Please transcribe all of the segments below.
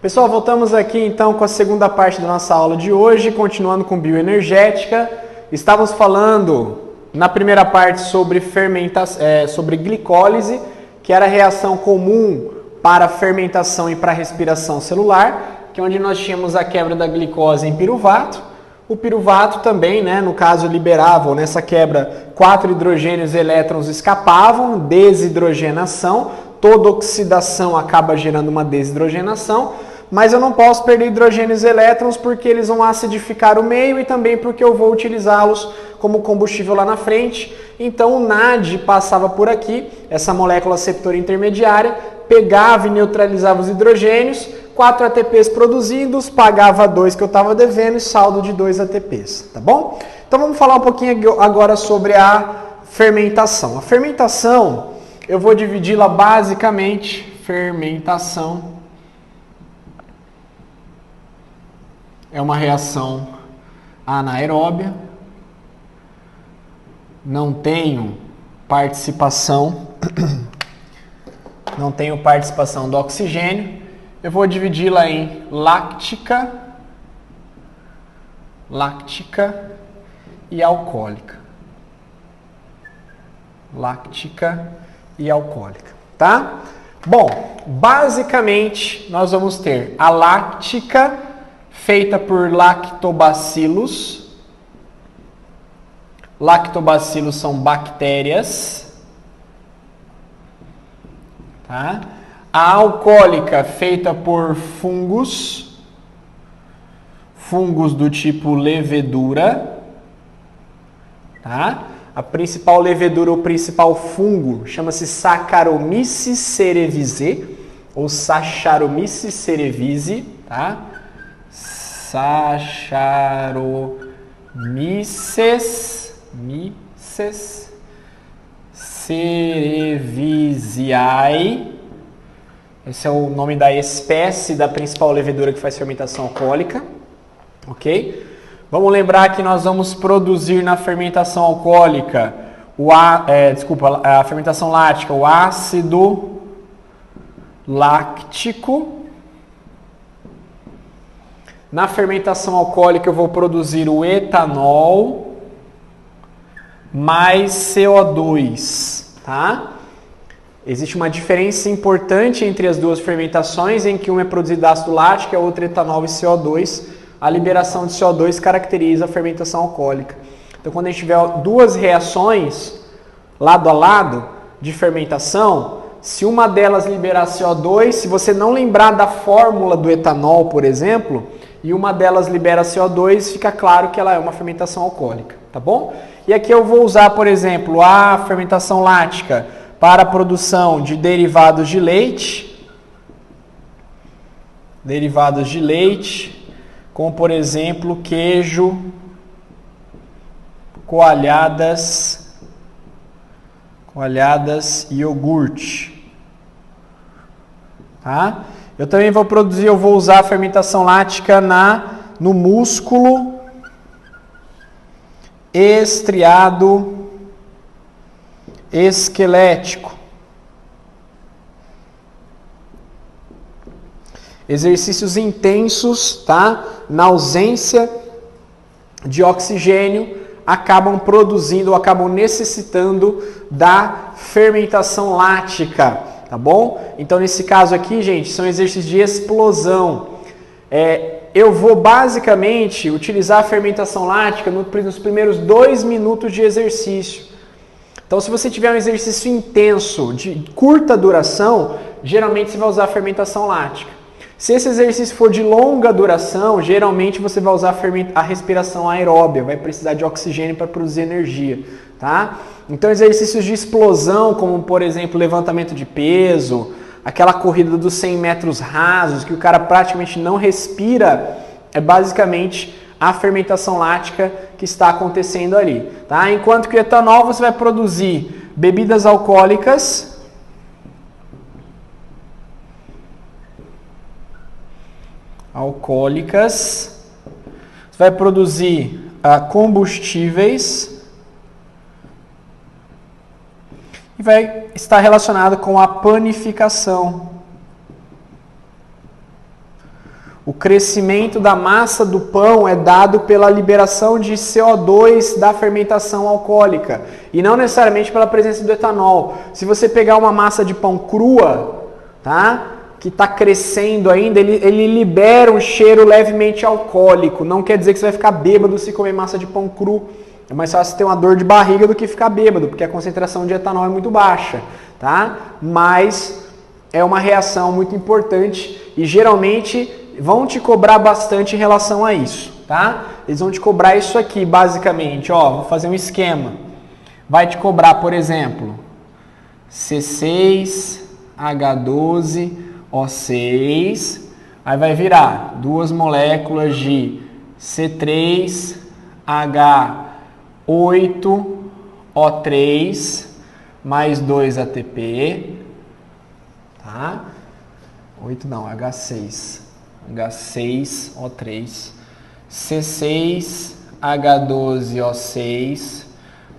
Pessoal, voltamos aqui então com a segunda parte da nossa aula de hoje, continuando com bioenergética. Estávamos falando na primeira parte sobre sobre glicólise, que era a reação comum para a fermentação e para a respiração celular, que é onde nós tínhamos a quebra da glicose em piruvato. O piruvato também, no caso, liberava, nessa quebra, 4 hidrogênios e elétrons escapavam, desidrogenação. Toda oxidação acaba gerando uma desidrogenação, mas eu não posso perder hidrogênios e elétrons porque eles vão acidificar o meio e também porque eu vou utilizá-los como combustível lá na frente. Então o NAD passava por aqui, essa molécula aceptora intermediária, pegava e neutralizava os hidrogênios, 4 ATPs produzidos, pagava 2 que eu estava devendo e saldo de 2 ATPs, tá bom? Então vamos falar um pouquinho agora sobre a fermentação. A fermentação, eu vou dividi-la basicamente, fermentação é uma reação anaeróbia, não tenho participação do oxigênio, eu vou dividi-la em láctica e alcoólica. Láctica e alcoólica, tá? Bom, basicamente nós vamos ter a láctica feita por lactobacilos. Lactobacilos são bactérias, tá? A alcoólica feita por fungos do tipo levedura, tá? A principal levedura, o principal fungo, chama-se Saccharomyces cerevisiae, ou Saccharomyces cerevisiae, tá? Saccharomyces cerevisiae. Esse é o nome da espécie da principal levedura que faz fermentação alcoólica, ok? Vamos lembrar que nós vamos produzir na fermentação alcoólica, a fermentação lática, o ácido láctico. Na fermentação alcoólica eu vou produzir o etanol mais CO2, tá? Existe uma diferença importante entre as duas fermentações, em que uma é produzido ácido lático e a outra etanol e CO2. A liberação de CO2 caracteriza a fermentação alcoólica. Então, quando a gente tiver duas reações lado a lado de fermentação, se uma delas liberar CO2, se você não lembrar da fórmula do etanol, por exemplo, e uma delas libera CO2, fica claro que ela é uma fermentação alcoólica, tá bom? E aqui eu vou usar, por exemplo, a fermentação lática para a produção de derivados de leite, como por exemplo queijo, coalhadas e iogurte, tá? Eu também vou usar a fermentação lática no músculo estriado esquelético. Exercícios intensos, tá? Na ausência de oxigênio, acabam produzindo ou acabam necessitando da fermentação lática, tá bom? Então, nesse caso aqui, gente, são exercícios de explosão. Eu vou basicamente utilizar a fermentação lática nos primeiros 2 minutos de exercício. Então, se você tiver um exercício intenso, de curta duração, geralmente você vai usar a fermentação lática. Se esse exercício for de longa duração, geralmente você vai usar a respiração aeróbia, vai precisar de oxigênio para produzir energia, tá? Então, exercícios de explosão, como por exemplo, levantamento de peso, aquela corrida dos 100 metros rasos, que o cara praticamente não respira, é basicamente a fermentação lática que está acontecendo ali, tá? Enquanto que o etanol você vai produzir bebidas alcoólicas, você vai produzir combustíveis e vai estar relacionado com a panificação. O crescimento da massa do pão é dado pela liberação de CO2 da fermentação alcoólica e não necessariamente pela presença do etanol. Se você pegar uma massa de pão crua, tá? Que está crescendo ainda, ele libera um cheiro levemente alcoólico. Não quer dizer que você vai ficar bêbado se comer massa de pão cru. É mais fácil ter uma dor de barriga do que ficar bêbado, porque a concentração de etanol é muito baixa, tá? Mas é uma reação muito importante e geralmente vão te cobrar bastante em relação a isso, tá? Eles vão te cobrar isso aqui, basicamente, ó, vou fazer um esquema. Vai te cobrar, por exemplo, C6H12O6, aí vai virar 2 moléculas de C3H8O3 mais 2 ATP, tá? 8 não, H6O3, C6H12O6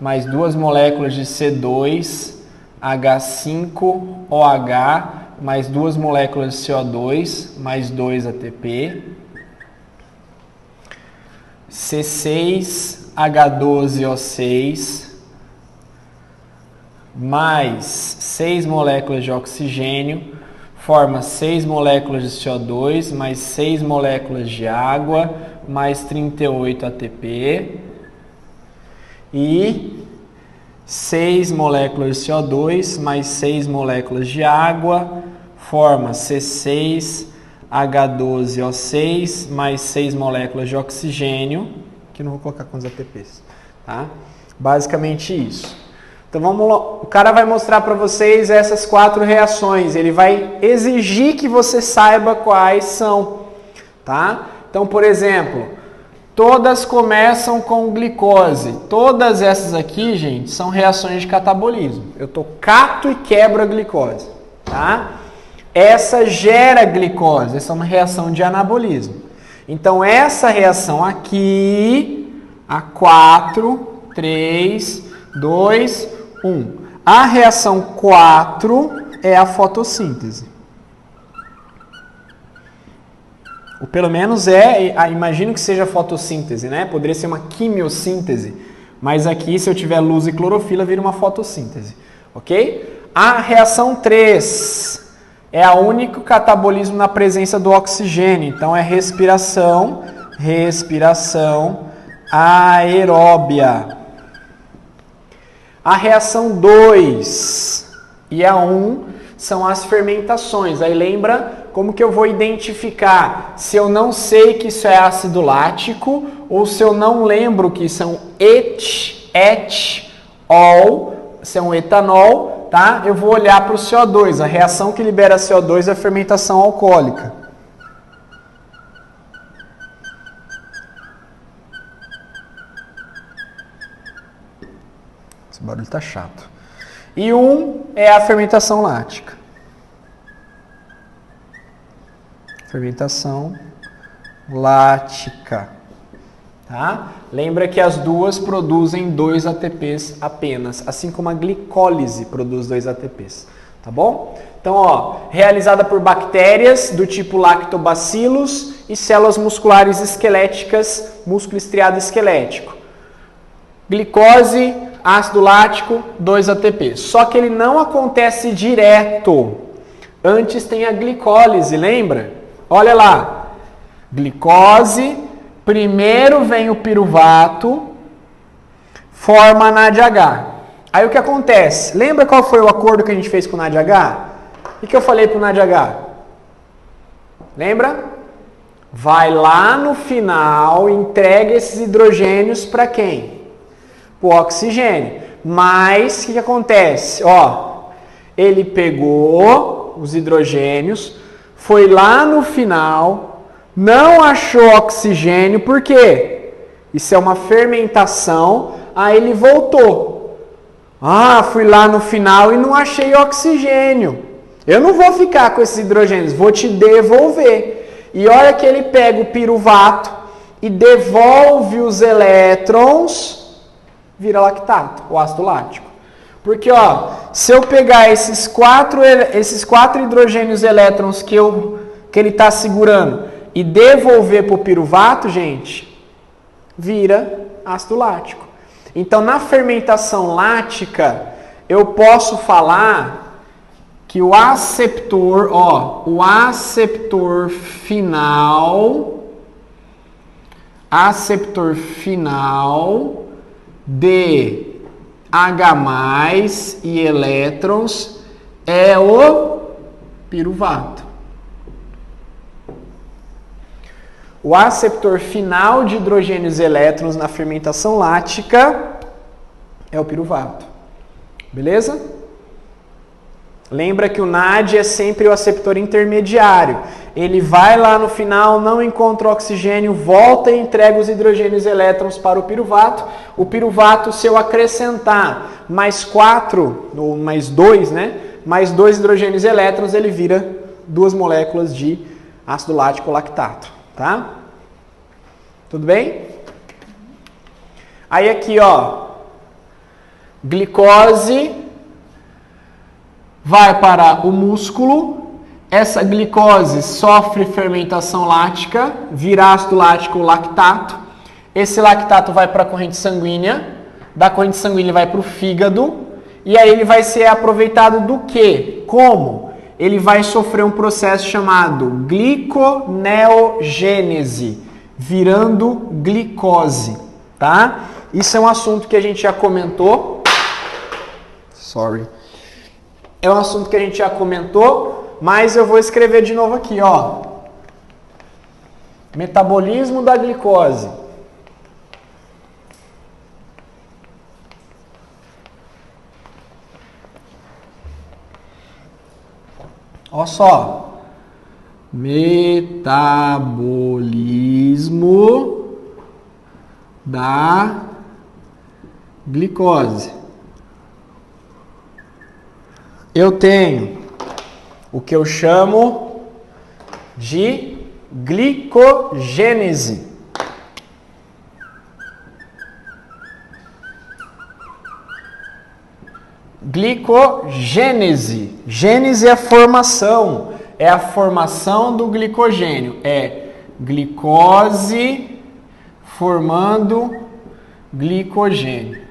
mais 2 moléculas de C2H5OH mais 2 moléculas de CO2 mais 2 ATP, C6H12O6 mais 6 moléculas de oxigênio forma 6 moléculas de CO2 mais 6 moléculas de água mais 38 ATP e 6 moléculas de CO2 mais 6 moléculas de água forma C6H12O6 mais 6 moléculas de oxigênio, que não vou colocar quantos ATPs, tá? Basicamente isso. Então vamos lá, o cara vai mostrar para vocês essas 4 reações, ele vai exigir que você saiba quais são, tá? Então, por exemplo, todas começam com glicose. Todas essas aqui, gente, são reações de catabolismo. Eu cato e quebro a glicose, tá? Essa gera glicose, essa é uma reação de anabolismo. Então, essa reação aqui, a 4, 3, 2, 1. A reação 4 é a fotossíntese. Ou pelo menos imagino que seja fotossíntese, né? Poderia ser uma quimiossíntese, mas aqui, se eu tiver luz e clorofila, vira uma fotossíntese, ok? A reação 3 é o único catabolismo na presença do oxigênio, então é respiração aeróbia. A reação 2 e a 1 são as fermentações. Aí lembra como que eu vou identificar se eu não sei que isso é ácido lático ou se eu não lembro que são etol, se é um etanol, tá? Eu vou olhar para o CO2. A reação que libera CO2 é a fermentação alcoólica. Esse barulho tá chato. E 1 é a fermentação lática. Fermentação lática. Tá? Lembra que as duas produzem 2 ATPs apenas, assim como a glicólise produz 2 ATPs. Tá bom? Então, ó, realizada por bactérias do tipo lactobacillus e células musculares esqueléticas, músculo estriado esquelético. Glicose, ácido lático, 2 ATP. Só que ele não acontece direto. Antes tem a glicólise, lembra? Olha lá. Glicose, primeiro vem o piruvato, forma a NADH. Aí o que acontece? Lembra qual foi o acordo que a gente fez com o NADH? O que eu falei para o NADH? Lembra? Vai lá no final, entrega esses hidrogênios para quem? O oxigênio. Mas o que acontece? Ó, ele pegou os hidrogênios, foi lá no final, não achou oxigênio, por quê? Isso é uma fermentação, aí ele voltou. Ah, fui lá no final e não achei oxigênio. Eu não vou ficar com esses hidrogênios, vou te devolver. E olha que ele pega o piruvato e devolve os elétrons, vira lactato, o ácido lático. Porque, ó, se eu pegar esses quatro hidrogênios elétrons que ele está segurando e devolver para o piruvato, gente, vira ácido lático. Então, na fermentação lática, eu posso falar que o aceptor final de H+ e elétrons é o piruvato. O aceptor final de hidrogênios e elétrons na fermentação lática é o piruvato. Beleza? Lembra que o NAD é sempre o aceptor intermediário. Ele vai lá no final, não encontra o oxigênio, volta e entrega os hidrogênios e elétrons para o piruvato. O piruvato, se eu acrescentar mais 4, ou mais 2, né? Mais 2 hidrogênios e elétrons, ele vira 2 moléculas de ácido lático lactato. Tá? Tudo bem? Aí aqui, ó, glicose vai para o músculo, essa glicose sofre fermentação lática, vira ácido lático lactato, esse lactato vai para a corrente sanguínea, da corrente sanguínea vai para o fígado, e aí ele vai ser aproveitado do quê? Como? Ele vai sofrer um processo chamado gliconeogênese, virando glicose, tá? Isso é um assunto que a gente já comentou. É um assunto que a gente já comentou, mas eu vou escrever de novo aqui, ó. Metabolismo da glicose. Olha só. Metabolismo da glicose. Eu tenho o que eu chamo de glicogênese. Glicogênese. Gênese é a formação. É a formação do glicogênio. É glicose formando glicogênio.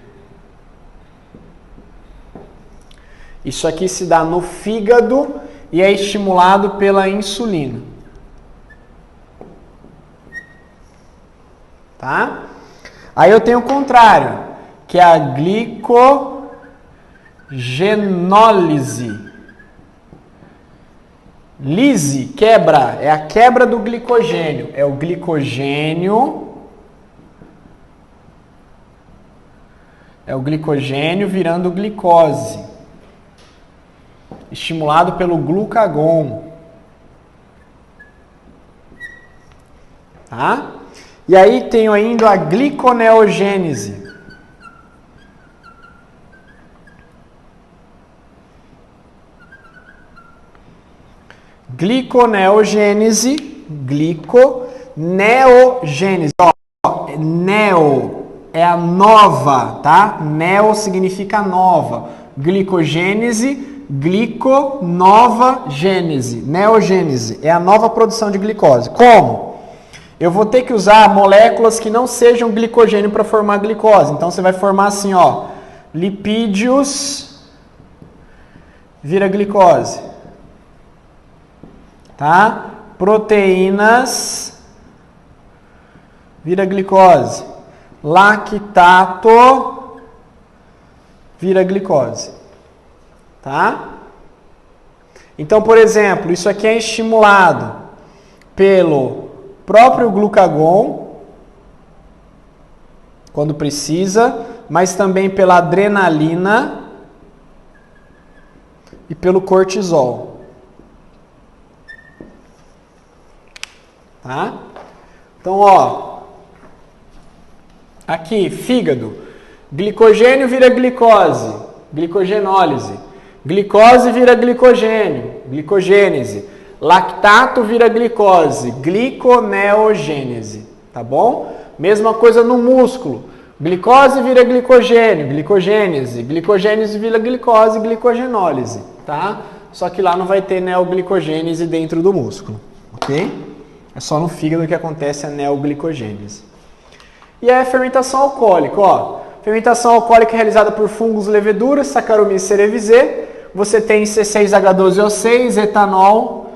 Isso aqui se dá no fígado e é estimulado pela insulina. Tá? Aí eu tenho o contrário, que é a glicogenólise. Lise, quebra, é a quebra do glicogênio. É o glicogênio. É o glicogênio virando glicose. Estimulado pelo glucagon. Tá? E aí tenho ainda a gliconeogênese. Gliconeogênese, gliconeogênese. Ó, neo é a nova, tá? Neo significa nova. Glicogênese, gliconova gênese. Neogênese é a nova produção de glicose. Como? Eu vou ter que usar moléculas que não sejam glicogênio para formar glicose. Então você vai formar assim, ó, lipídios vira glicose. Tá? Proteínas vira glicose. Lactato vira glicose. Tá? Então, por exemplo, isso aqui é estimulado pelo próprio glucagon, quando precisa, mas também pela adrenalina e pelo cortisol. Tá? Então, ó, aqui, fígado, glicogênio vira glicose, glicogenólise, glicose vira glicogênio, glicogênese, lactato vira glicose, gliconeogênese, tá bom? Mesma coisa no músculo, glicose vira glicogênio, glicogênese, glicogênese vira glicose, glicogenólise, tá? Só que lá não vai ter neoglicogênese dentro do músculo, ok? É só no fígado que acontece a neoglicogênese. E a fermentação alcoólica, ó. Fermentação alcoólica é realizada por fungos, leveduras, Saccharomyces cerevisiae. Você tem C6H12O6, etanol,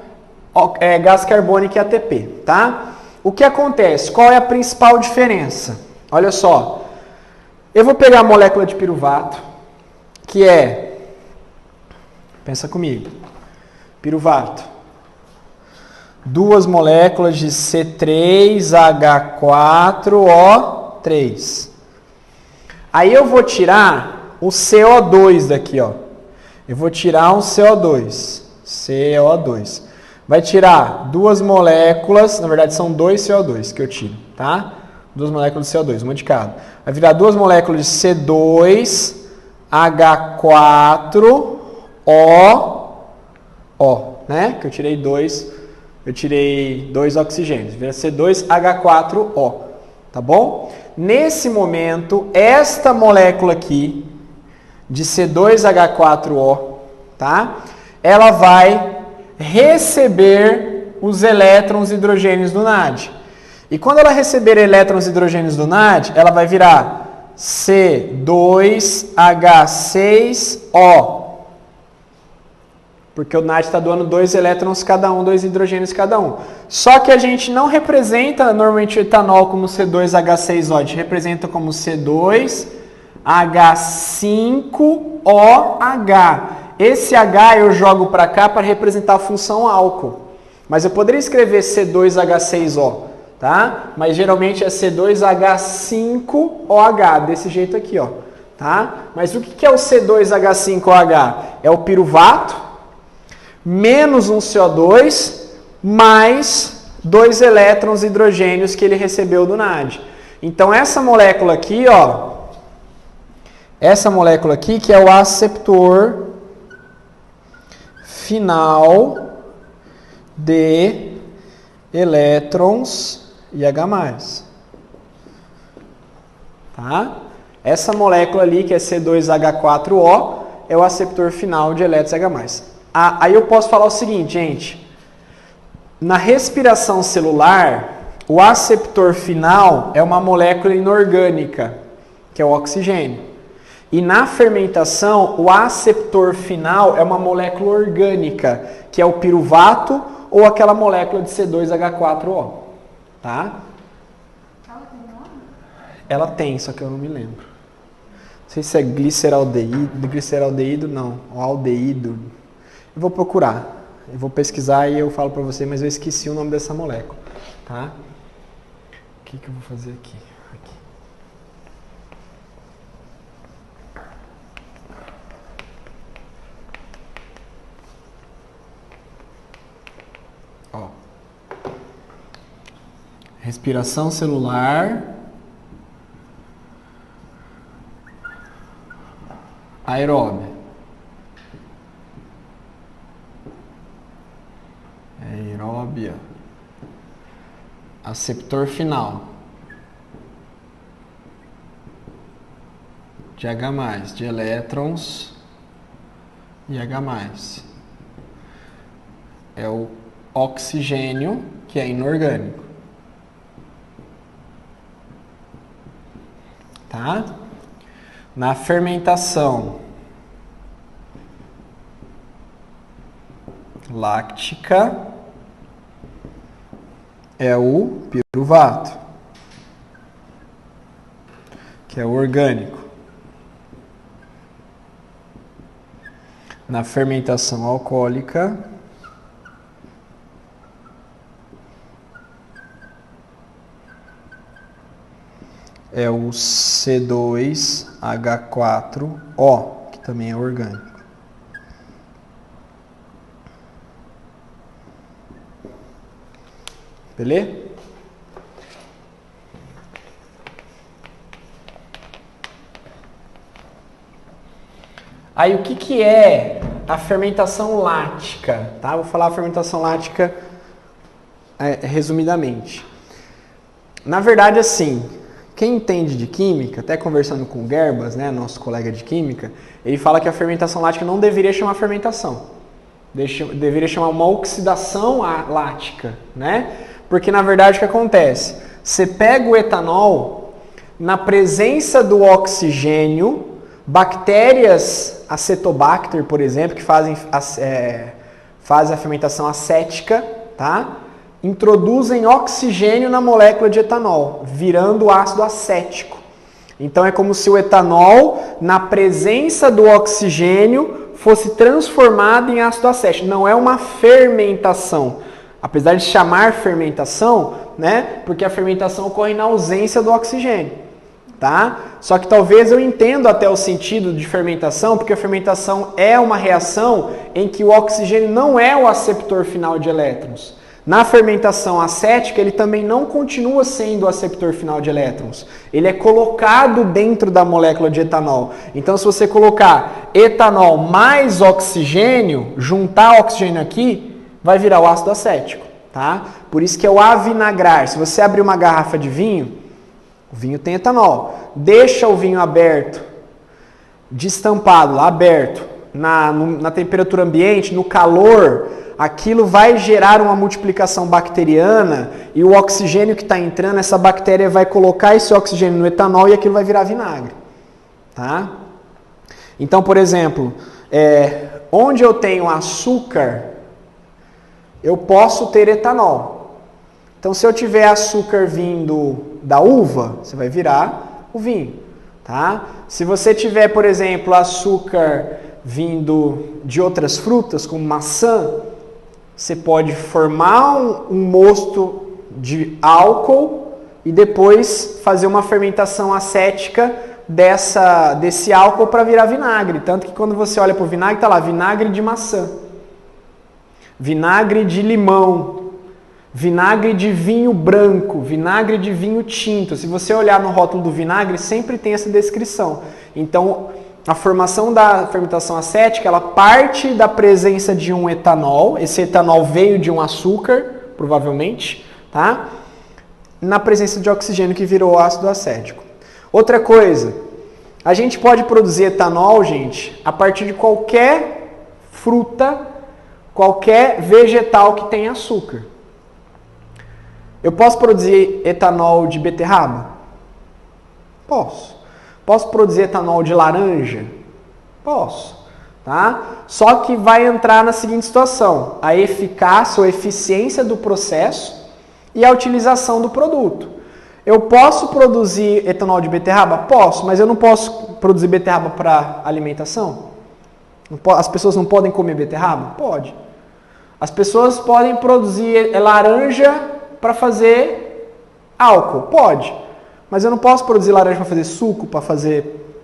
gás carbônico e ATP, tá? O que acontece? Qual é a principal diferença? Olha só. Eu vou pegar a molécula de piruvato, que é... Pensa comigo. Piruvato. 2 moléculas de C3H4O3. Aí eu vou tirar o CO2 daqui, ó. Eu vou tirar um CO2. CO2. Vai tirar 2 moléculas, na verdade são 2 CO2 que eu tiro, tá? 2 moléculas de CO2, uma de cada. Vai virar 2 moléculas de C2H4O, né? Que eu tirei 2 oxigênios. Vira C2H4O, tá bom? Nesse momento, esta molécula aqui, de C2H4O, tá? Ela vai receber os elétrons hidrogênios do NAD. E quando ela receber elétrons hidrogênios do NAD, ela vai virar C2H6O. Porque o NAD está doando 2 elétrons cada um, 2 hidrogênios cada um. Só que a gente não representa normalmente o etanol como C2H6O, a gente representa como C2H5OH. Esse H eu jogo para cá para representar a função álcool. Mas eu poderia escrever C2H6O, tá? Mas geralmente é C2H5OH, desse jeito aqui, ó. Tá? Mas o que é o C2H5OH? É o piruvato, menos um CO2, mais 2 elétrons hidrogênios que ele recebeu do NAD. Então essa molécula aqui, ó, essa molécula aqui que é o aceptor final de elétrons e H+. Tá? Essa molécula ali que é C2H4O é o aceptor final de elétrons e H+. Aí eu posso falar o seguinte, gente. Na respiração celular, o aceptor final é uma molécula inorgânica, que é o oxigênio. E na fermentação, o aceptor final é uma molécula orgânica, que é o piruvato ou aquela molécula de C2H4O. Tá? Ela tem nome? Ela tem, só que eu não me lembro. Não sei se é gliceraldeído não, ou aldeído. Eu vou procurar, eu vou pesquisar e eu falo para você, mas eu esqueci o nome dessa molécula, tá? O que eu vou fazer aqui? Ó. Respiração celular. Aeróbia. Aeróbia. Aceptor final. De H+, de elétrons e H+. É o oxigênio, que é inorgânico. Tá? Na fermentação láctica é o piruvato, que é o orgânico. Na fermentação alcoólica é o C2H4O, que também é orgânico. Beleza? Aí o que é a fermentação lática? Tá? Vou falar a fermentação lática resumidamente. Na verdade, assim, quem entende de química, até conversando com o Gerbas, né, nosso colega de química, ele fala que a fermentação lática não deveria chamar fermentação. Deveria chamar uma oxidação lática, né? Porque na verdade o que acontece? Você pega o etanol, na presença do oxigênio, bactérias Acetobacter, por exemplo, que fazem a fermentação acética, tá? Introduzem oxigênio na molécula de etanol, virando ácido acético. Então é como se o etanol, na presença do oxigênio, fosse transformado em ácido acético. Não é uma fermentação. Apesar de chamar fermentação, né? Porque a fermentação ocorre na ausência do oxigênio. Tá? Só que talvez eu entenda até o sentido de fermentação, porque a fermentação é uma reação em que o oxigênio não é o aceptor final de elétrons. Na fermentação acética, ele também não continua sendo o aceptor final de elétrons. Ele é colocado dentro da molécula de etanol. Então, se você colocar etanol mais oxigênio, juntar oxigênio aqui, vai virar o ácido acético. Tá? Por isso que é o avinagrar. Se você abrir uma garrafa de vinho, o vinho tem etanol. Deixa o vinho aberto, destampado, lá aberto, na temperatura ambiente, no calor, aquilo vai gerar uma multiplicação bacteriana e o oxigênio que está entrando, essa bactéria vai colocar esse oxigênio no etanol e aquilo vai virar vinagre. Tá? Então, por exemplo, onde eu tenho açúcar, eu posso ter etanol. Então, se eu tiver açúcar vindo da uva, você vai virar o vinho. Tá? Se você tiver, por exemplo, açúcar vindo de outras frutas, como maçã, você pode formar um mosto de álcool e depois fazer uma fermentação acética desse álcool para virar vinagre. Tanto que quando você olha para o vinagre, está lá, vinagre de maçã, vinagre de limão, vinagre de vinho branco, vinagre de vinho tinto. Se você olhar no rótulo do vinagre, sempre tem essa descrição. Então, a formação da fermentação acética, ela parte da presença de um etanol. Esse etanol veio de um açúcar, provavelmente, tá? Na presença de oxigênio que virou ácido acético. Outra coisa, a gente pode produzir etanol, gente, a partir de qualquer fruta, qualquer vegetal que tenha açúcar. Eu posso produzir etanol de beterraba? Posso. Posso produzir etanol de laranja? Posso. Tá? Só que vai entrar na seguinte situação: a eficácia ou eficiência do processo e a utilização do produto. Eu posso produzir etanol de beterraba? Posso, mas eu não posso produzir beterraba para alimentação? As pessoas não podem comer beterraba? Pode. As pessoas podem produzir laranja para fazer álcool? Pode. Mas eu não posso produzir laranja para fazer suco, para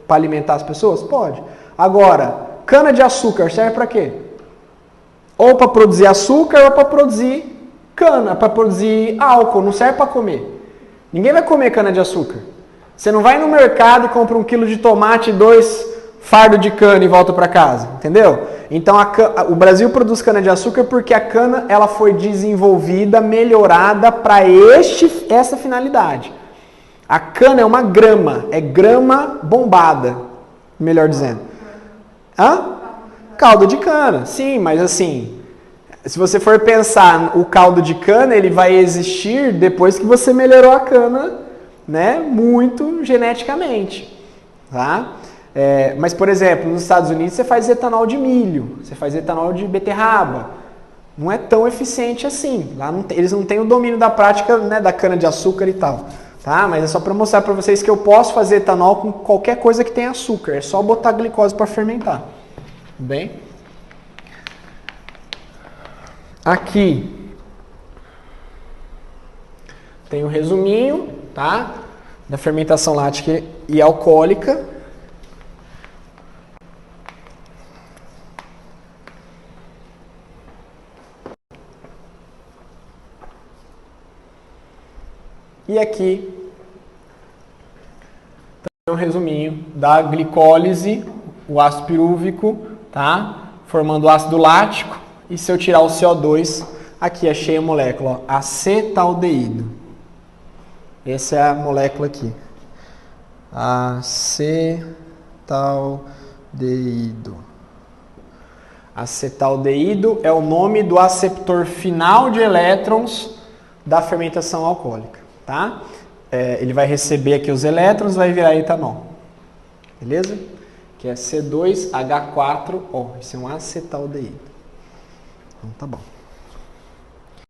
alimentar as pessoas? Pode. Agora, cana de açúcar serve para quê? Ou para produzir açúcar ou para produzir cana, para produzir álcool, não serve para comer. Ninguém vai comer cana de açúcar. Você não vai no mercado e compra 1 quilo de tomate e 2 fardos de cana e volta para casa, entendeu? Então o Brasil produz cana de açúcar porque a cana ela foi desenvolvida, melhorada para essa finalidade. A cana é uma grama, é grama bombada, melhor dizendo. Hã? Caldo de cana, sim, mas assim, se você for pensar, o caldo de cana, ele vai existir depois que você melhorou a cana, né, muito geneticamente, tá? Mas, por exemplo, nos Estados Unidos você faz etanol de milho, você faz etanol de beterraba. Não é tão eficiente assim. Lá eles não têm o domínio da prática, né, da cana de açúcar e tal. Tá? Mas é só para mostrar para vocês que eu posso fazer etanol com qualquer coisa que tenha açúcar. É só botar glicose para fermentar. Tudo bem? Aqui tem um resuminho, tá? Da fermentação lática e alcoólica. E aqui tem um resuminho da glicólise, o ácido pirúvico, tá? Formando o ácido lático. E se eu tirar o CO2, aqui achei a molécula, ó, acetaldeído. Essa é a molécula aqui. Acetaldeído. Acetaldeído é o nome do aceptor final de elétrons da fermentação alcoólica, tá? Ele vai receber aqui os elétrons, vai virar etanol, beleza? Que é C2H4O, isso é um acetaldeído. Então tá bom.